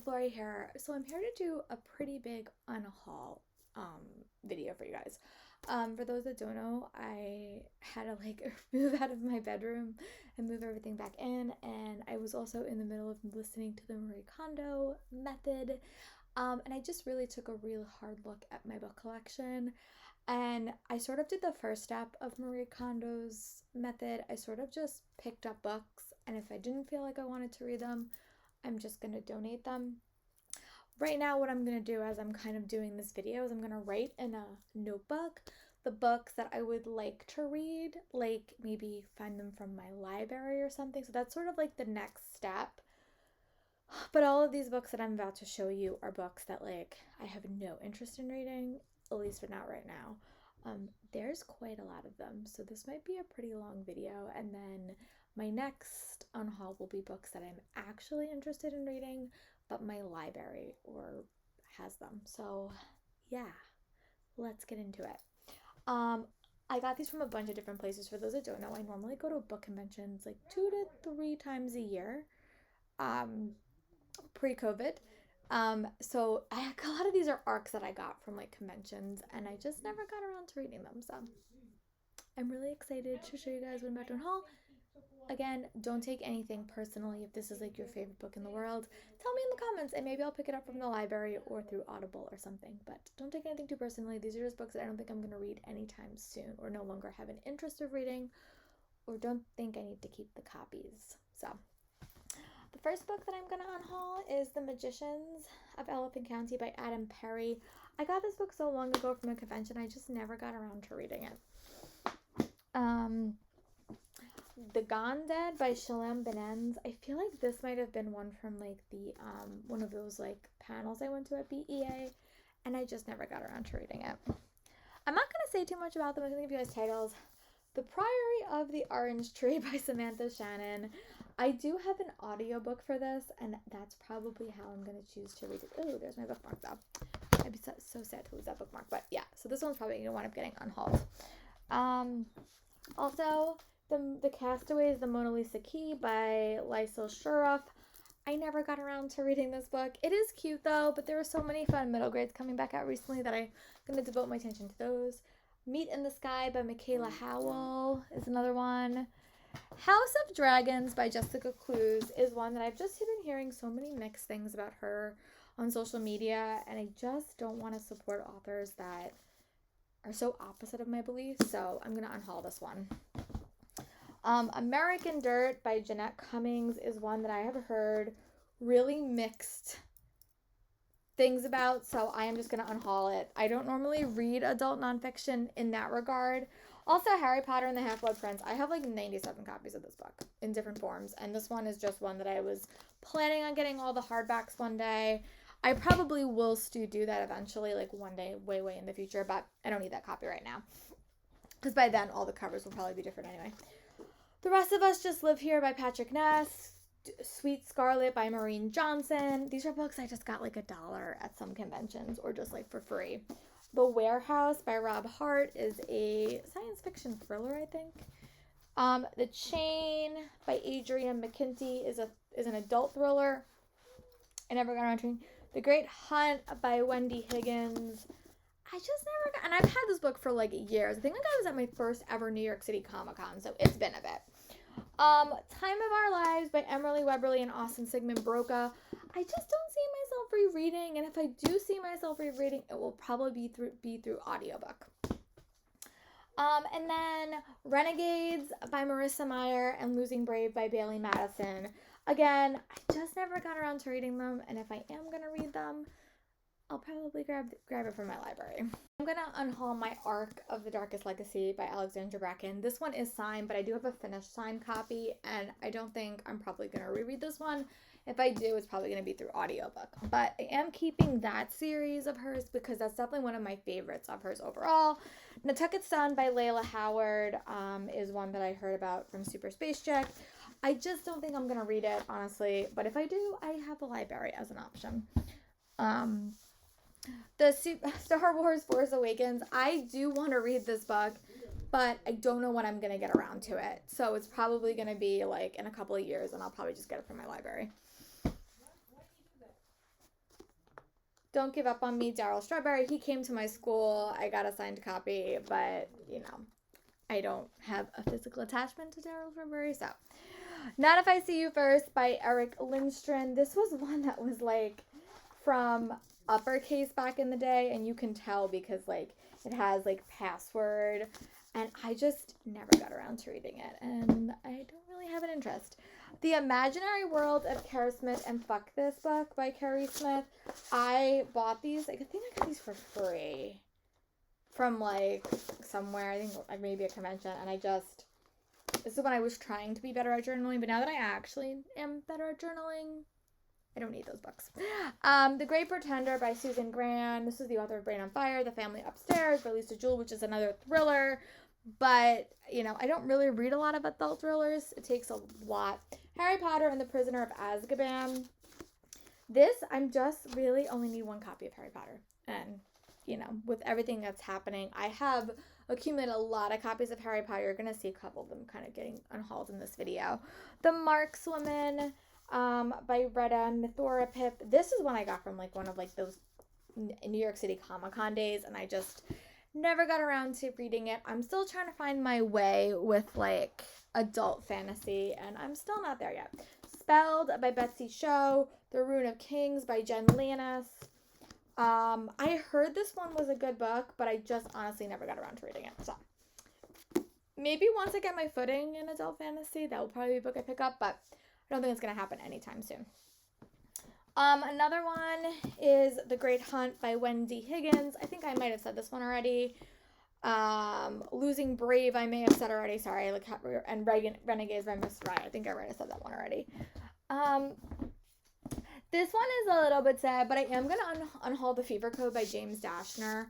Lori here. So I'm here to do a pretty big unhaul video for you guys. For those that don't know, I had to like move out of my bedroom and move everything back in, and I was also in the middle of listening to the Marie Kondo method. And I just really took a real hard look at my book collection. And I sort of did the first step of Marie Kondo's method. I sort of just picked up books, and if I didn't feel like I wanted to read them, I'm just going to donate them. Right now, what I'm going to do as I'm kind of doing this video is I'm going to write in a notebook the books that I would like to read, like maybe find them from my library or something. So that's sort of like the next step. But all of these books that I'm about to show you are books that like I have no interest in reading, at least for not right now. There's quite a lot of them, so this might be a pretty long video, and then my next unhaul will be books that I'm actually interested in reading, but my library has them. So yeah, let's get into it. I got these from a bunch of different places. For those that don't know, I normally go to book conventions like 2 to 3 times a year. Pre-COVID. So a lot of these are arcs that I got from like conventions, and I just never got around to reading them. So I'm really excited to show you guys what I'm about to unhaul. Again, don't take anything personally. If this is like your favorite book in the world, tell me in the comments, and maybe I'll pick it up from the library or through Audible or something. But don't take anything too personally. These are just books that I don't think I'm going to read anytime soon, or no longer have an interest of reading, or don't think I need to keep the copies. So the first book that I'm going to unhaul is The Magicians of Elephant County by Adam Perry. I got this book so long ago from a convention, I just never got around to reading it. The Gone Dead by Shalem Benenz. I feel like this might have been one from like the one of those like panels I went to at BEA, and I just never got around to reading it. I'm not going to say too much about them. I'm going to give you guys titles. The Priory of the Orange Tree by Samantha Shannon. I do have an audiobook for this, and that's probably how I'm going to choose to read it. Oh, there's my bookmark though. I'd be so sad to lose that bookmark. But yeah, so this one's probably going to wind up getting unhauled. Also, the Castaways, the Mona Lisa Key by Lysel Shuroff. I never got around to reading this book. It is cute though, but there are so many fun middle grades coming back out recently that I'm going to devote my attention to those. Meet in the Sky by Michaela Howell is another one. House of Dragons by Jessica Clues is one that I've just been hearing so many mixed things about her on social media, and I just don't want to support authors that are so opposite of my beliefs, so I'm going to unhaul this one. American Dirt by Jeanette Cummings is one that I have heard really mixed things about, so I am just going to unhaul it. I don't normally read adult nonfiction in that regard. Also, Harry Potter and the Half-Blood Prince. I have like 97 copies of this book in different forms, and this one is just one that I was planning on getting all the hardbacks one day. I probably will do that eventually, like one day, way in the future, but I don't need that copy right now, because by then all the covers will probably be different anyway. The Rest of Us Just Live Here by Patrick Ness. Sweet Scarlet by Maureen Johnson. These are books I just got like $1 at some conventions or just like for free. The Warehouse by Rob Hart is a science fiction thriller, I think. The Chain by Adrienne McKinty is an adult thriller. I never got around to reading. The Great Hunt by Wendy Higgins. I just never got, and I've had this book for like years. I think like I was at my first ever New York City Comic-Con, so it's been a bit. Time of Our Lives by Emily Weberly and Austin Sigmund Broca. I just don't see myself rereading, and if I do see myself rereading, it will probably be through audiobook. And then Renegades by Marissa Meyer and Losing Brave by Bailey Madison. Again, I just never got around to reading them, and if I am going to read them, I'll probably grab it from my library. I'm going to unhaul my Arc of the Darkest Legacy by Alexandra Bracken. This one is signed, but I do have a finished signed copy, and I don't think I'm probably going to reread this one. If I do, it's probably going to be through audiobook. But I am keeping that series of hers because that's definitely one of my favorites of hers overall. Nantucket Sun by Layla Howard is one that I heard about from Super Space Chick. I just don't think I'm going to read it, honestly. But if I do, I have the library as an option. The Star Wars Force Awakens. I do want to read this book, but I don't know when I'm going to get around to it. So it's probably going to be like in a couple of years, and I'll probably just get it from my library. Don't Give Up on Me, Daryl Strawberry. He came to my school. I got a signed copy, but, you know, I don't have a physical attachment to Daryl Strawberry, so. Not If I See You First by Eric Lindstrom. This was one that was, like, from uppercase back in the day, and you can tell because, like, it has, like, password, and I just never got around to reading it, and I don't really have an interest. The Imaginary World of Carrie Smith and Fuck This Book by Carrie Smith. I bought these. I think I got these for free from, like, somewhere. I think maybe a convention. And this is when I was trying to be better at journaling. But now that I actually am better at journaling, I don't need those books. The Great Pretender by Susan Gran. This is the author of Brain on Fire, The Family Upstairs by Lisa Jewell, which is another thriller. But, you know, I don't really read a lot of adult thrillers. It takes a lot. Harry Potter and the Prisoner of Azkaban. This, I'm just really only need one copy of Harry Potter. And, you know, with everything that's happening, I have accumulated a lot of copies of Harry Potter. You're going to see a couple of them kind of getting unhauled in this video. The Markswoman by Retta Mithora Pip. This is one I got from, like, one of, like, those New York City Comic-Con days, and I just never got around to reading it. I'm still trying to find my way with, like, adult fantasy, and I'm still not there yet. Spelled by Betsy Show. The Rune of Kings by Jen Lannis. I heard this one was a good book, but I just honestly never got around to reading it. So maybe once I get my footing in adult fantasy, that will probably be a book I pick up, but I don't think it's going to happen anytime soon. Another one is The Great Hunt by Wendy Higgins. I think I might have said this one already. Losing Brave, I may have said already. Sorry. And Renegades by Miss Wright. I think I already said that one already. This one is a little bit sad, but I am going to unhaul The Fever Code by James Dashner.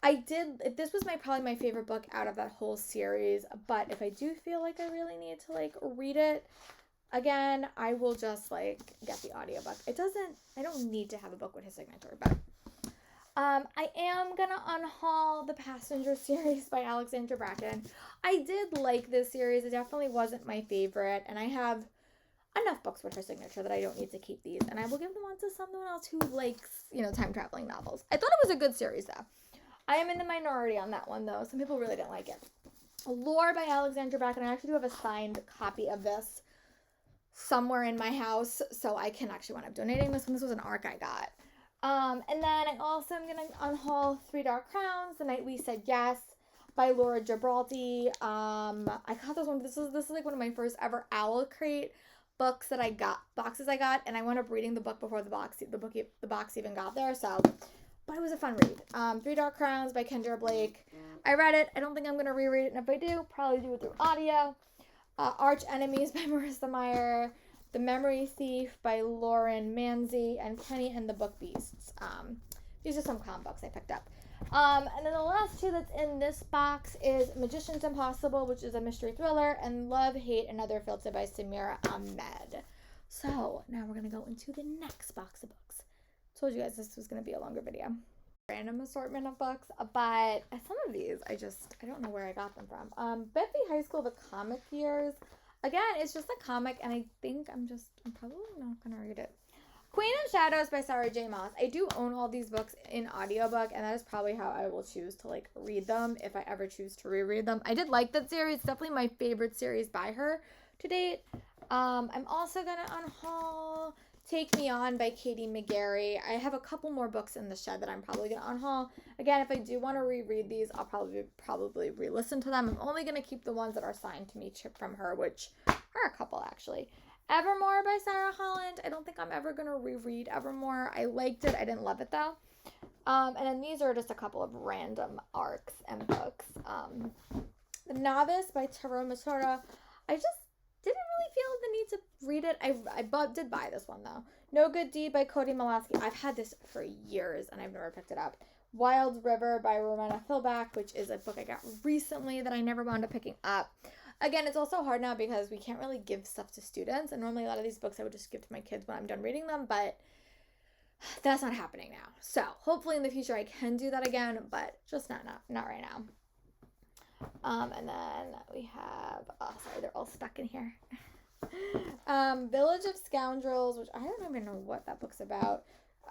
This was probably my favorite book out of that whole series, but if I do feel like I really need to, like, read it again, I will just, like, get the audiobook. I don't need to have a book with his signature, but I am going to unhaul the Passenger series by Alexandra Bracken. I did like this series. It definitely wasn't my favorite, and I have enough books with her signature that I don't need to keep these, and I will give them on to someone else who likes, you know, time traveling novels. I thought it was a good series, though. I am in the minority on that one, though. Some people really didn't like it. Lore by Alexandra Bracken. I actually do have a signed copy of this somewhere in my house, so I can actually wind up donating this one. This was an ARC I got. And then I also am going to unhaul Three Dark Crowns, The Night We Said Yes by Laura Gibralti. I got this one. This is like one of my first ever Owl Crate boxes I got, and I wound up reading the book before the box even got there, so, but it was a fun read. Three Dark Crowns by Kendra Blake. I read it. I don't think I'm going to reread it, and if I do, probably do it through audio. Arch Enemies by Marissa Meyer. The Memory Thief by Lauren Manzi, and Kenny and the Book Beasts. These are some comic books I picked up. And then the last two that's in this box is Magician's Impossible, which is a mystery thriller, and Love, Hate, and Other Filter by Samira Ahmed. So now we're going to go into the next box of books. Told you guys this was going to be a longer video. Random assortment of books, but some of these I don't know where I got them from. Bethany High School, The Comic Years. Again, it's just a comic, and I think I'm probably not going to read it. Queen of Shadows by Sarah J. Maas. I do own all these books in audiobook, and that is probably how I will choose to, like, read them if I ever choose to reread them. I did like that series. It's definitely my favorite series by her to date. I'm also going to unhaul Take Me On by Katie McGarry. I have a couple more books in the shed that I'm probably going to unhaul. Again, if I do want to reread these, I'll probably re-listen to them. I'm only going to keep the ones that are signed to me from her, which are a couple, actually. Evermore by Sarah Holland. I don't think I'm ever going to reread Evermore. I liked it. I didn't love it, though. And then these are just a couple of random arcs and books. The Novice by Taro Matora. I just didn't really feel the need to read it. I did buy this one, though. No Good Deed by Cody Mulaski. I've had this for years, and I've never picked it up. Wild River by Romana Philback, which is a book I got recently that I never wound up picking up. Again, it's also hard now because we can't really give stuff to students, and normally a lot of these books I would just give to my kids when I'm done reading them, but that's not happening now. So hopefully in the future I can do that again, but just not right now. And then we have, sorry, they're all stuck in here. Village of Scoundrels, which I don't even know what that book's about.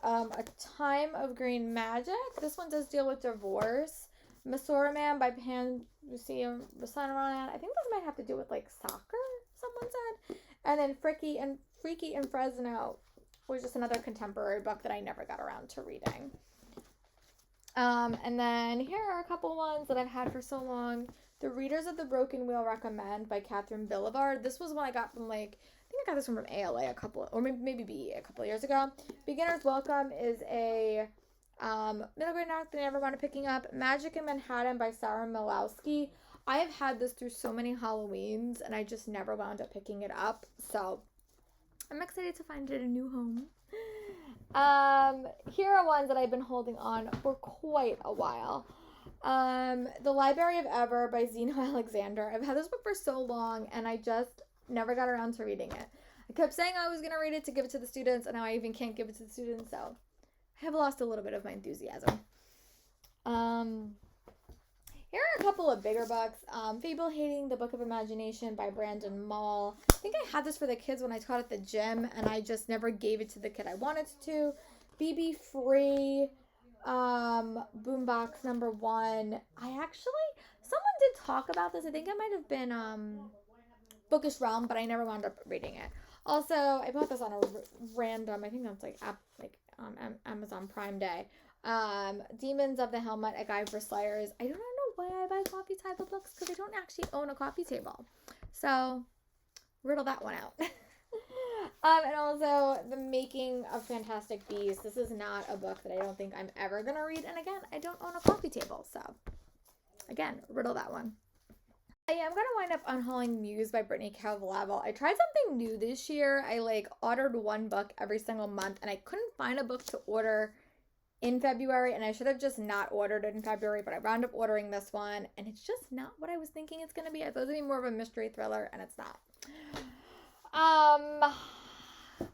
A Time of Green Magic. This one does deal with divorce. Masora Man by Pan Lucia Rosanaran. I think this might have to do with like soccer, someone said. And then Freaky and Fresno was just another contemporary book that I never got around to reading. And then here are a couple ones that I've had for so long. The Readers of the Broken Wheel Recommend by Catherine Billivard. This was one I got from like, I think I got this one from ALA a couple, or maybe BE a couple of years ago. Beginner's Welcome is a middle grade novel that I never wound up picking up. Magic in Manhattan by Sarah Milowski. I have had this through so many Halloweens, and I just never wound up picking it up. So I'm excited to find it a new home. Here are ones that I've been holding on for quite a while. The Library of Ever by Zeno Alexander. I've had this book for so long, and I just never got around to reading it. I kept saying I was going to read it to give it to the students, and now I even can't give it to the students, so I have lost a little bit of my enthusiasm. Here are a couple of bigger books. Fable Hating, The Book of Imagination by Brandon Mall. I think I had this for the kids when I taught at the gym, and I just never gave it to the kid I wanted to. BB Free, Boombox number 1. Someone did talk about this. I think it might have been Bookish Realm, but I never wound up reading it. Also, I bought this on a random, I think that's like Amazon Prime Day. Demons of the Helmet, A Guide for Slayers. I don't know why I buy coffee table books, because I don't actually own a coffee table. So, riddle that one out. And also, The Making of Fantastic Beasts. This is not a book that I don't think I'm ever going to read. And again, I don't own a coffee table. So, again, riddle that one. I am going to wind up unhauling Muse by Brittany Calvo. I tried something new this year. I ordered one book every single month, and I couldn't find a book to order in February, and I should have just not ordered it in February, but I wound up ordering this one, and it's just not what I was thinking it's going to be. I thought it was going to be more of a mystery thriller, and it's not.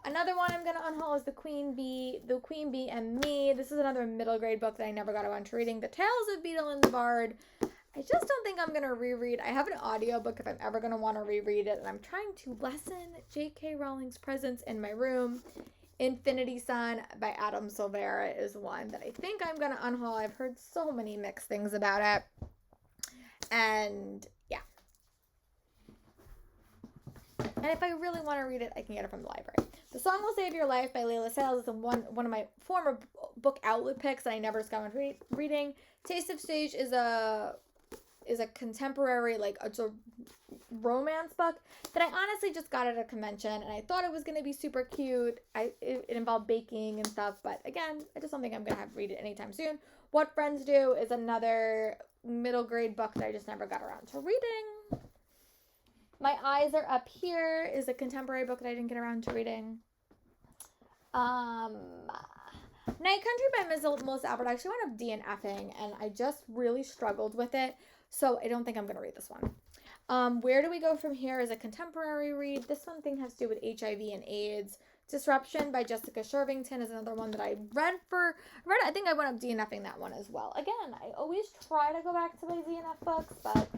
Another one I'm going to unhaul is The Queen Bee and Me. This is another middle grade book that I never got around to reading. The Tales of Beetle and the Bard. I just don't think I'm going to reread. I have an audiobook if I'm ever going to want to reread it, and I'm trying to lessen J.K. Rowling's presence in my room. Infinity Sun by Adam Silvera is one that I think I'm going to unhaul. I've heard so many mixed things about it. And yeah. And if I really want to read it, I can get it from the library. The Song Will Save Your Life by Layla Sales is one of my former book outlet picks that I never discovered reading. Taste of Stage is a contemporary, it's a romance book that I honestly just got at a convention, and I thought it was going to be super cute. It involved baking and stuff, but again, I just don't think I'm going to have to read it anytime soon. What Friends Do is another middle grade book that I just never got around to reading. My Eyes Are Up Here is a contemporary book that I didn't get around to reading. Night Country by Melissa Albert. I actually wound up DNFing, and I just really struggled with it, so I don't think I'm going to read this one. Where Do We Go From Here is a contemporary read. This one thing has to do with HIV and AIDS. Disruption by Jessica Shervington is another one that I read. I think I went up DNFing that one as well. Again, I always try to go back to my DNF books, but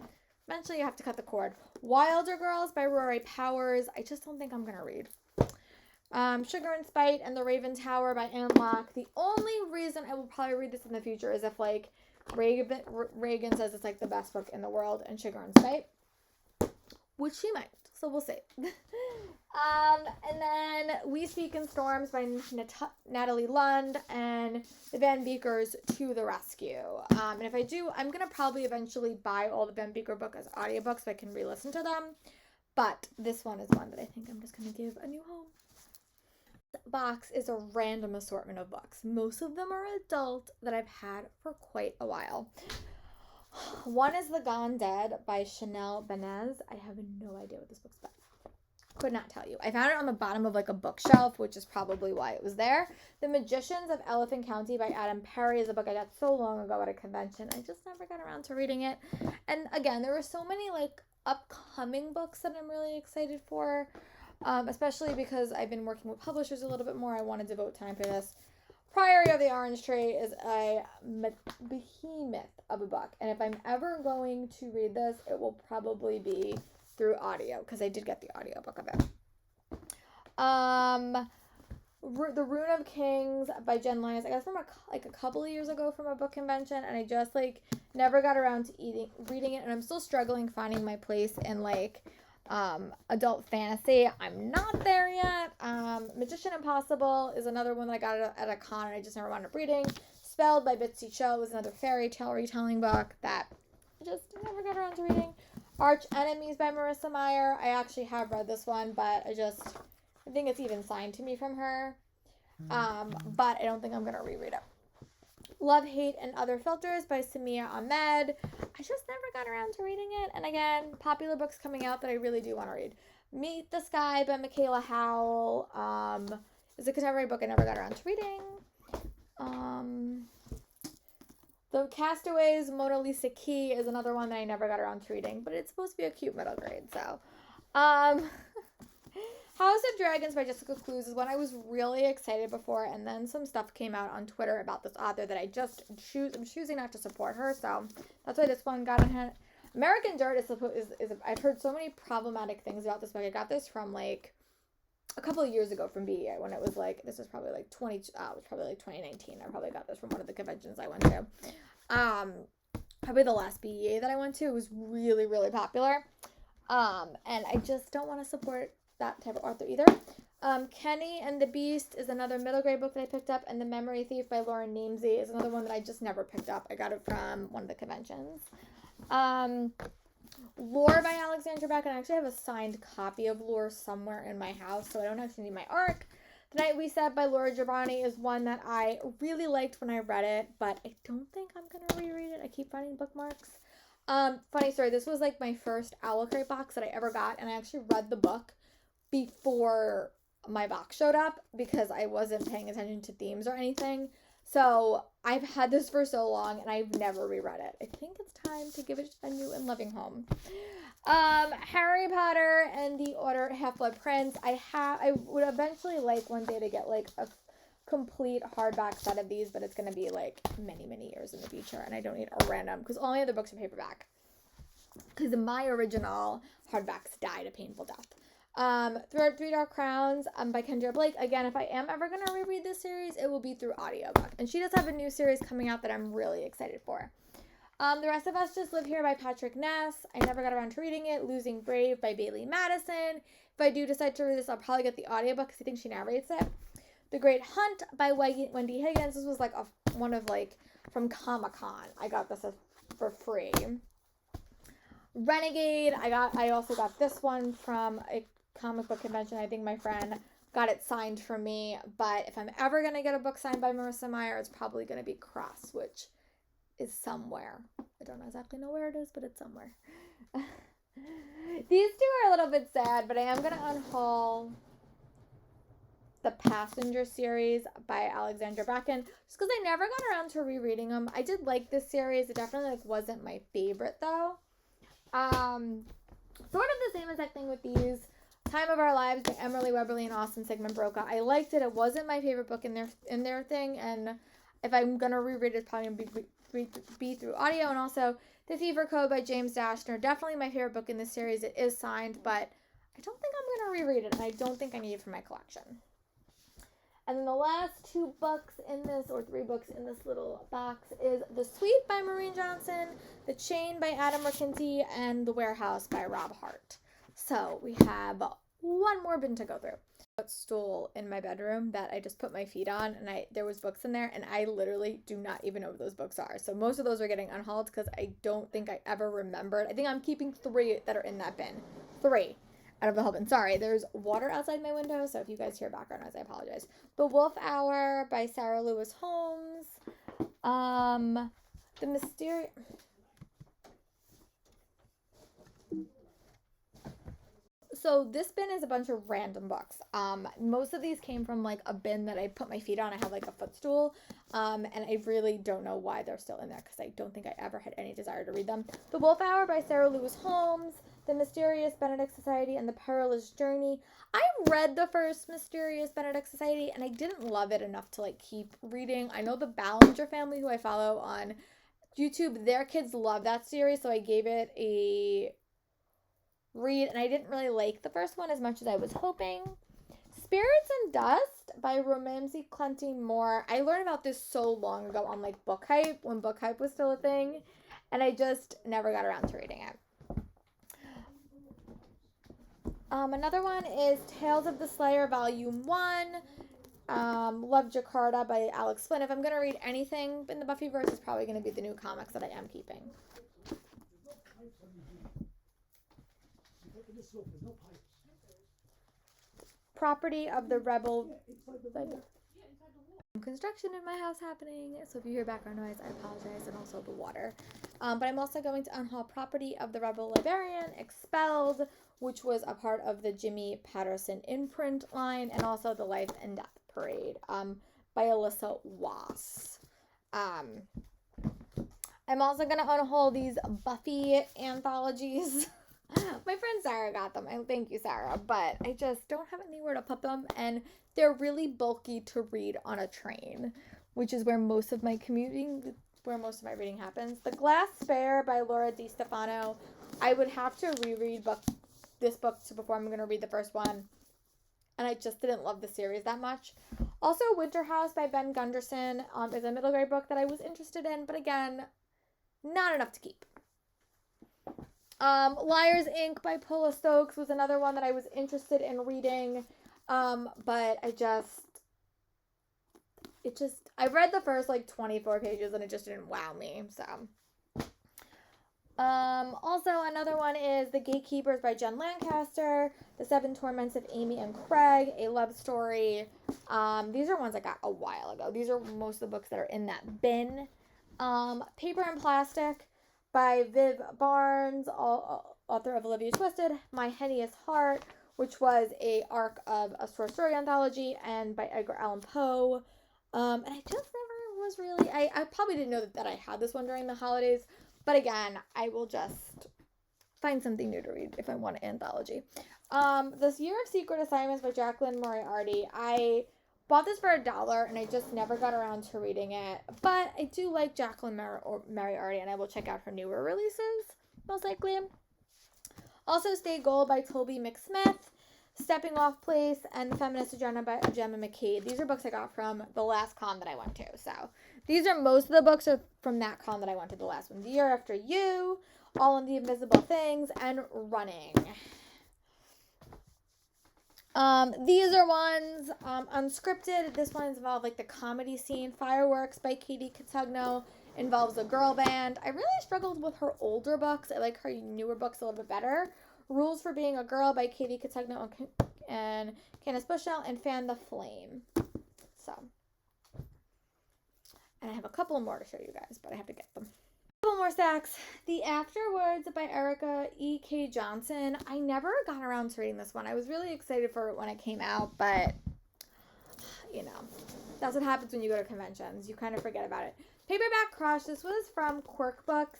eventually you have to cut the cord. Wilder Girls by Rory Powers. I just don't think I'm going to read. Sugar and Spite and The Raven Tower by Anne Locke. The only reason I will probably read this in the future is if Reagan says it's the best book in the world, and Sugar and Spite, which she might, so we'll see. And then We Speak in Storms by Natalie Lund and the Van Beekers To the Rescue. And if I do, I'm going to probably eventually buy all the Van Beeker books as audiobooks so I can re-listen to them. But this one is one that I think I'm just going to give a new home. This box is a random assortment of books. Most of them are adult that I've had for quite a while. One is The Gone Dead by Chanel Benez. I have no idea what this book's about. Could not tell you. I found it on the bottom of a bookshelf, which is probably why it was there. The Magicians of Elephant County by Adam Perry is a book I got so long ago at a convention. I just never got around to reading it. And again, there were so many upcoming books that I'm really excited for, especially because I've been working with publishers a little bit more. I want to devote time to this. Priory of the Orange Tree is a behemoth of a book, and if I'm ever going to read this, it will probably be through audio, because I did get the audiobook of it. The Rune of Kings by Jen Lyons. I got from a couple of years ago from a book convention, and I just like never got around to reading it, and I'm still struggling finding my place in like adult fantasy. I'm not there yet. Magician Impossible is another one that I got at a con and I just never wound up reading. Spelled by Bitsy Cho was another fairy tale retelling book that I just never got around to reading. Arch Enemies by Marissa Meyer. I actually have read this one, but I think it's even signed to me from her. But I don't think I'm gonna reread it. Love, Hate, and Other Filters by Samia Ahmed. I just never got around to reading it. And again, popular books coming out that I really do want to read. Meet the Sky by Michaela Howell. Is a contemporary book I never got around to reading. The Castaways Mona Lisa Key is another one that I never got around to reading, but it's supposed to be a cute middle grade, so. House of Dragons by Jessica Clues is one I was really excited before, and then some stuff came out on Twitter about this author that I'm choosing not to support her, so that's why this one got in hand. American Dirt is I've heard so many problematic things about this book. I got this from like a couple of years ago from BEA when it was like, this was probably like 2019. I probably got this from one of the conventions I went to. Probably the last BEA that I went to. It was really, really popular. And I just don't want to support that type of author either. Kenny and the Beast is another middle grade book that I picked up, and The Memory Thief by Lauren Namesy is another one that I just never picked up. I got it from one of the conventions. Lore by Alexandra Beck, and I actually have a signed copy of Lore somewhere in my house, so I don't actually need my ARC. The Night We Said by Laura Giovanni is one that I really liked when I read it, but I don't think I'm going to reread it. I keep finding bookmarks. Funny story, this was like my first Owl Crate box that I ever got, and I actually read the book before my box showed up because I wasn't paying attention to themes or anything. So I've had this for so long and I've never reread it. I think it's time to give it a new and loving home. Harry Potter and the Order Half-Blood Prince. I would eventually like one day to get like a complete hardback set of these, but it's going to be like many, many years in the future, and I don't need a random, because all my other books are paperback. Because my original hardbacks died a painful death. Three Dark Crowns by Kendra Blake. Again, if I am ever going to reread this series, it will be through audiobook. And she does have a new series coming out that I'm really excited for. The Rest of Us Just Live Here by Patrick Ness. I never got around to reading it. Losing Brave by Bailey Madison. If I do decide to read this, I'll probably get the audiobook because I think she narrates it. The Great Hunt by Wendy Higgins. This was like one of like from Comic-Con. I got this for free. Renegade. I also got this one from a comic book convention. I think my friend got it signed for me, but if I'm ever going to get a book signed by Marissa Meyer, it's probably going to be Cross, which is somewhere. I don't exactly know where it is, but it's somewhere. These two are a little bit sad, but I am going to unhaul the Passenger series by Alexandra Bracken, just because I never got around to rereading them. I did like this series. It definitely wasn't my favorite, though. Sort of the same exact thing with these. Time of Our Lives by Emily Weberly and Austin Sigmund Broca. I liked it. It wasn't my favorite book in their thing, and if I'm gonna reread it, it's probably gonna be through audio. And also The Fever Code by James Dashner. Definitely my favorite book in this series. It is signed, but I don't think I'm gonna reread it, and I don't think I need it for my collection. And then the last three books in this little box is The Sweet by Maureen Johnson, The Chain by Adam McKenty, and The Warehouse by Rob Hart. So we have one more bin to go through. A stool in my bedroom that I just put my feet on, and there was books in there, and I literally do not even know what those books are. So most of those are getting unhauled because I don't think I ever remembered. I think I'm keeping 3 that are in that bin. 3 out of the whole bin. Sorry, there's water outside my window, so if you guys hear background noise, I apologize. The Wolf Hour by Sarah Lewis Holmes. The Mysterious... So this bin is a bunch of random books. Most of these came from like a bin that I put my feet on. I have like a footstool. And I really don't know why they're still in there because I don't think I ever had any desire to read them. The Wolf Hour by Sarah Lewis Holmes. The Mysterious Benedict Society and the Perilous Journey. I read the first Mysterious Benedict Society and I didn't love it enough to like keep reading. I know the Ballinger family, who I follow on YouTube, their kids love that series, so I gave it a read, and I didn't really like the first one as much as I was hoping. Spirits and Dust by Romamsi Clenty Moore. I learned about this so long ago on like Book Hype, when Book Hype was still a thing, and I just never got around to reading it. Another one is Tales of the Slayer Volume 1. Love Jakarta by Alex Flynn. If I'm going to read anything in the Buffyverse, it's probably going to be the new comics that I am keeping. Property of the Rebel. Construction in my house happening, so if you hear background noise, I apologize, and also the water. But I'm also going to unhaul Property of the Rebel Librarian, Expelled, which was a part of the Jimmy Patterson imprint line, and also The Life and Death Parade by Alyssa Wass. I'm also going to unhaul these Buffy anthologies. My friend Sarah got them. Thank you, Sarah. But I just don't have anywhere to put them, and they're really bulky to read on a train, which is where most of my reading happens. The Glass Spare by Laura Di Stefano. I would have to reread this book before I'm going to read the first one, and I just didn't love the series that much. Also, Winter House by Ben Gunderson is a middle grade book that I was interested in, but again, not enough to keep. Liars Inc. by Paula Stokes was another one that I was interested in reading, but I read the first like 24 pages and it just didn't wow me, so. Also another one is The Gatekeepers by Jen Lancaster, The Seven Torments of Amy and Craig, a love story. These are ones I got a while ago. These are most of the books that are in that bin. Paper and Plastic by Viv Barnes, author of Olivia Twisted, My Henniest Heart, which was a arc of a short story anthology, and by Edgar Allan Poe. And I just never was really, I probably didn't know that I had this one during the holidays, but again, I will just find something new to read if I want an anthology. This Year of Secret Assignments by Jacqueline Moriarty. I bought this for $1 and I just never got around to reading it, but I do like Jacqueline Moriarty, and I will check out her newer releases, most likely. Also, Stay Gold by Toby McSmith, Stepping Off Place, and The Feminist Agenda by Gemma McCade. These are books I got from the last con that I went to, so these are most of the books are from that con that I went to, the last one. The Year After You, All in the Invisible Things, and Running. These are ones, unscripted. This one involved like the comedy scene. Fireworks by Katie Cotugno involves a girl band. I really struggled with her older books. I like her newer books a little bit better. Rules for Being a Girl by Katie Cotugno and Candace Bushell, and Fan the Flame. So, and I have a couple more to show you guys, but I have to get them. Couple more stacks. The Afterwards by Erica E.K. Johnson. I never got around to reading this one. I was really excited for it when it came out, but you know, that's what happens when you go to conventions. You kind of forget about it. Paperback Crush. This was from Quirk Books,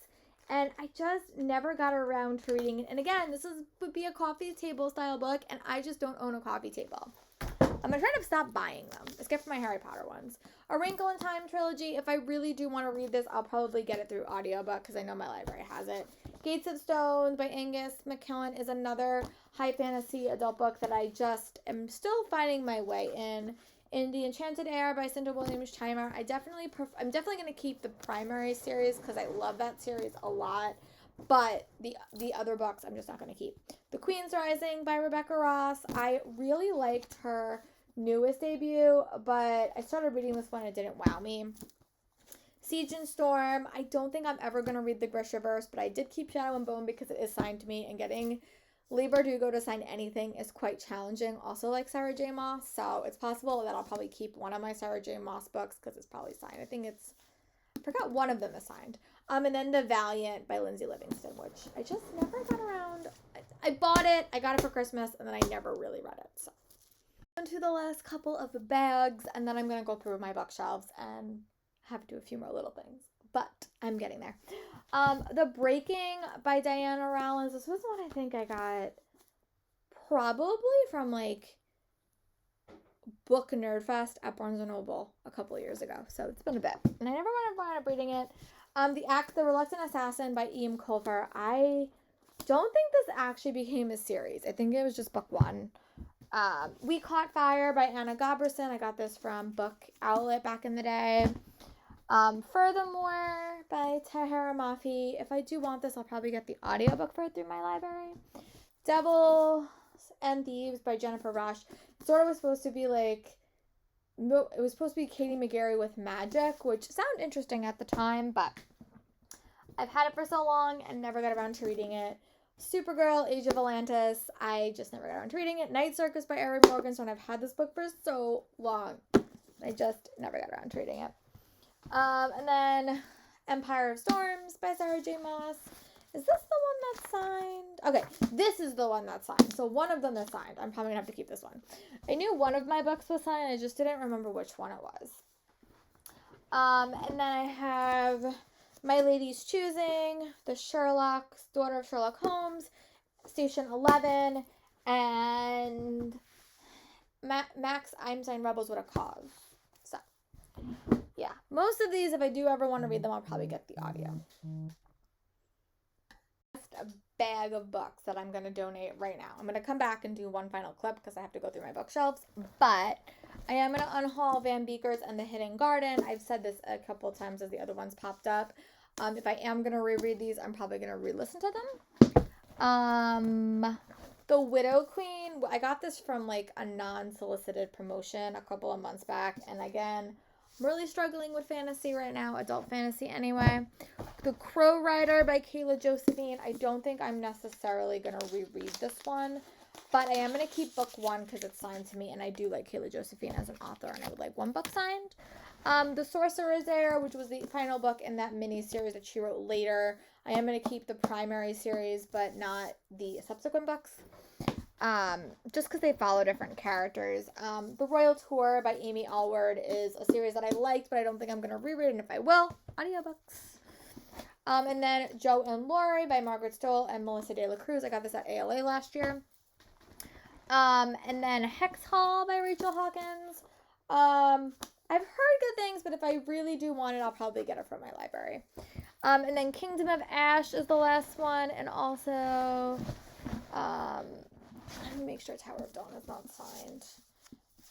and I just never got around to reading it. And again, would be a coffee table style book, and I just don't own a coffee table. I'm going to try to stop buying them, except for my Harry Potter ones. A Wrinkle in Time trilogy. If I really do want to read this, I'll probably get it through audiobook because I know my library has it. Gates of Stone by Angus McKillen is another high fantasy adult book that I just am still finding my way in. In The Enchanted Air by Cinda Williams-Chimer. I'm definitely going to keep the primary series because I love that series a lot. But the other books I'm just not going to keep. The Queen's Rising by Rebecca Ross. I really liked her newest debut, but I started reading this one and it didn't wow me. Siege and Storm. I don't think I'm ever going to read the Grishaverse, but I did keep Shadow and Bone because it is signed to me, and getting Leigh Bardugo to sign anything is quite challenging, also like Sarah J. Maas, so it's possible that I'll probably keep one of my Sarah J. Maas books because it's probably signed. I forgot one of them is signed. And then The Valiant by Lindsay Livingston, which I just never got around. I bought it, I got it for Christmas, and then I never really read it, so. On to the last couple of bags, and then I'm going to go through my bookshelves and have to do a few more little things, but I'm getting there. The Breaking by Diana Rollins. This was one I think I got probably from like Book Nerdfest at Barnes & Noble a couple years ago, so it's been a bit, and I never wound up reading it. The Reluctant Assassin by E.M. Colfer. I don't think this actually became a series. I think it was just book one. We Caught Fire by Anna Gaberson. I got this from Book Outlet back in the day. Furthermore by Tahira Mafi. If I do want this, I'll probably get the audiobook for it through my library. Devils and Thieves by Jennifer Rush. It sort of was supposed to be like, it was supposed to be Katie McGarry with magic, which sounded interesting at the time, but I've had it for so long and never got around to reading it. Supergirl, Age of Atlantis, I just never got around to reading it. Night Circus by Erin Morgenstern. I've had this book for so long. I just never got around to reading it. And then Empire of Storms by Sarah J. Maas. Is this the one that's signed? Okay, this is the one that's signed. So one of them is signed. I'm probably going to have to keep this one. I knew one of my books was signed. I just didn't remember which one it was. And then I have My Lady's Choosing, The Sherlock's Daughter of Sherlock Holmes, Station 11, and Max Einstein Rebels with a Cause. So, yeah. Most of these, if I do ever want to read them, I'll probably get the audio. Just a bag of books that I'm going to donate right now. I'm going to come back and do one final clip because I have to go through my bookshelves. But I am going to unhaul Van Beeker's and The Hidden Garden. I've said this a couple of times as the other ones popped up. If I am going to reread these, I'm probably going to re-listen to them. The Widow Queen. I got this from like a non-solicited promotion a couple of months back. And again, I'm really struggling with fantasy right now. Adult fantasy anyway. The Crow Rider by Kayla Josephine. I don't think I'm necessarily going to reread this one. But I am going to keep book one because it's signed to me. And I do like Kayla Josephine as an author. And I would like one book signed. The Sorcerer's Heir, which was the final book in that mini-series that she wrote later. I am going to keep the primary series, but not the subsequent books. Just because they follow different characters. The Royal Tour by Amy Allward is a series that I liked, but I don't think I'm going to reread. And if I will, audiobooks. And then Joe and Laurie by Margaret Stoll and Melissa De La Cruz. I got this at ALA last year. And then Hex Hall by Rachel Hawkins. I've heard good things, but if I really do want it, I'll probably get it from my library. And then Kingdom of Ash is the last one. And also, let me make sure Tower of Dawn is not signed.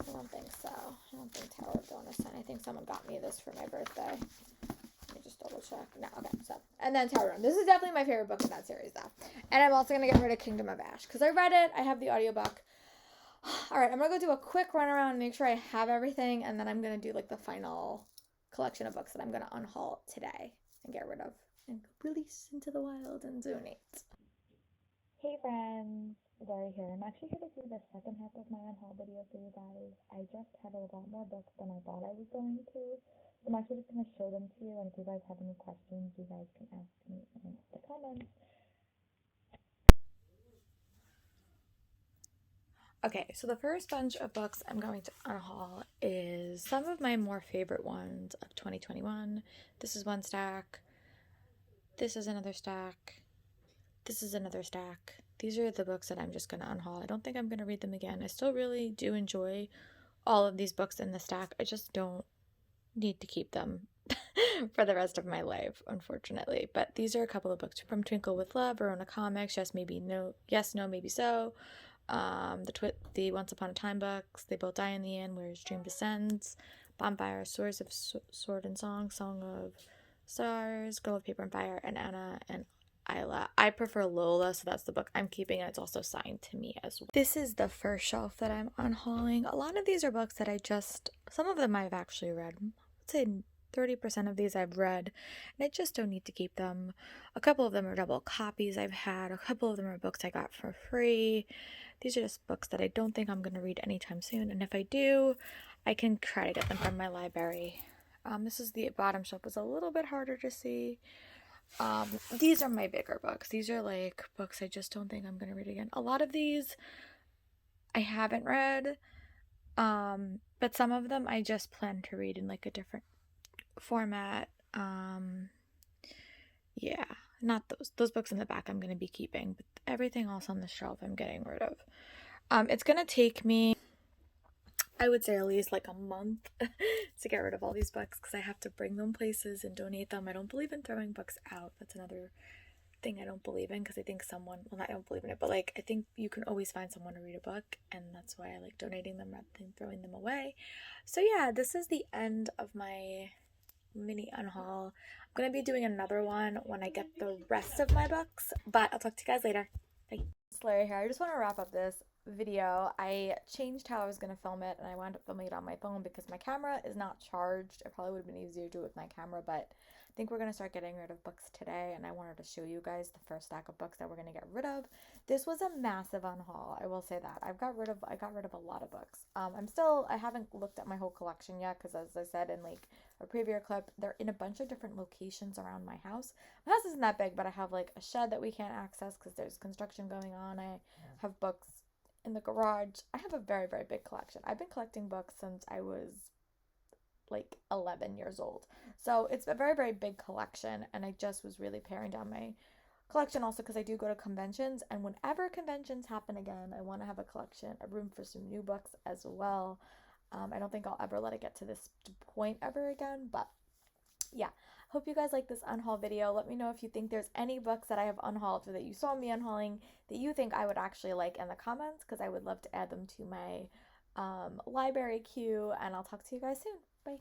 I don't think so. I don't think Tower of Dawn is signed. I think someone got me this for my birthday. Let me just double check. No, okay, so. And then Tower of Dawn. This is definitely my favorite book in that series, though. And I'm also going to get rid of Kingdom of Ash because I read it. I have the audiobook. All right, I'm going to go do a quick run around and make sure I have everything. And then I'm going to do like the final collection of books that I'm going to unhaul today and get rid of and release into the wild and donate. Hey friends, Zari here. I'm actually here to do the second half of my unhaul video for you guys. I just have a lot more books than I thought I was going to. So I'm actually just going to show them to you, and if you guys have any questions, you guys can ask me in the comments. Okay, so the first bunch of books I'm going to unhaul is some of my more favorite ones of 2021. This is one stack. This is another stack. This is another stack. These are the books that I'm just going to unhaul. I don't think I'm going to read them again. I still really do enjoy all of these books in the stack. I just don't need to keep them for the rest of my life, unfortunately. But these are a couple of books from Twinkle with Love, Verona Comics, Yes, Maybe No, Yes, No, Maybe So. The Once Upon a Time books, They Both Die in the End, Where His Dream Descends, Bonfire, Swords of Sword and Song, Song of Stars, Girl of Paper and Fire, and Anna and Isla. I prefer Lola, so that's the book I'm keeping, and it's also signed to me as well. This is the first shelf that I'm unhauling. A lot of these are books that some of them I've actually read. I'd say 30% of these I've read, and I just don't need to keep them. A couple of them are double copies I've had. A couple of them are books I got for free. These are just books that I don't think I'm going to read anytime soon, and if I do, I can try to get them from my library. This is the bottom shelf. It's a little bit harder to see. These are my bigger books. These are like books I just don't think I'm going to read again. A lot of these I haven't read, but some of them I just plan to read in like a different format. Yeah, not those books in the back I'm going to be keeping, but everything else on the shelf I'm getting rid of. It's going to take me, I would say, at least like a month to get rid of all these books because I have to bring them places and donate them. I don't believe in throwing books out. That's another thing I don't believe in because I think someone, well, not I don't believe in it, but like I think you can always find someone to read a book, and that's why I like donating them rather than throwing them away. So yeah, this is the end of my mini unhaul. I'm gonna be doing another one when I get the rest of my books, but I'll talk to you guys later. Bye. It's Larry here. I just want to wrap up this video. I changed how I was gonna film it, and I wound up filming it on my phone because my camera is not charged. It probably would have been easier to do it with my camera, but I think we're gonna start getting rid of books today, and I wanted to show you guys the first stack of books that we're gonna get rid of. This was a massive unhaul, I will say that. I got rid of a lot of books. I haven't looked at my whole collection yet because, as I said in like a previous clip, they're in a bunch of different locations around my house. My house isn't that big, but I have like a shed that we can't access because there's construction going on. I have books in the garage. I have a very, very big collection. I've been collecting books since I was like 11 years old. So it's a very, very big collection, and I just was really paring down my collection also because I do go to conventions, and whenever conventions happen again, I want to have a collection, a room for some new books as well. I don't think I'll ever let it get to this point ever again, but yeah. Hope you guys like this unhaul video. Let me know if you think there's any books that I have unhauled or that you saw me unhauling that you think I would actually like in the comments, because I would love to add them to my library queue, and I'll talk to you guys soon. Bye.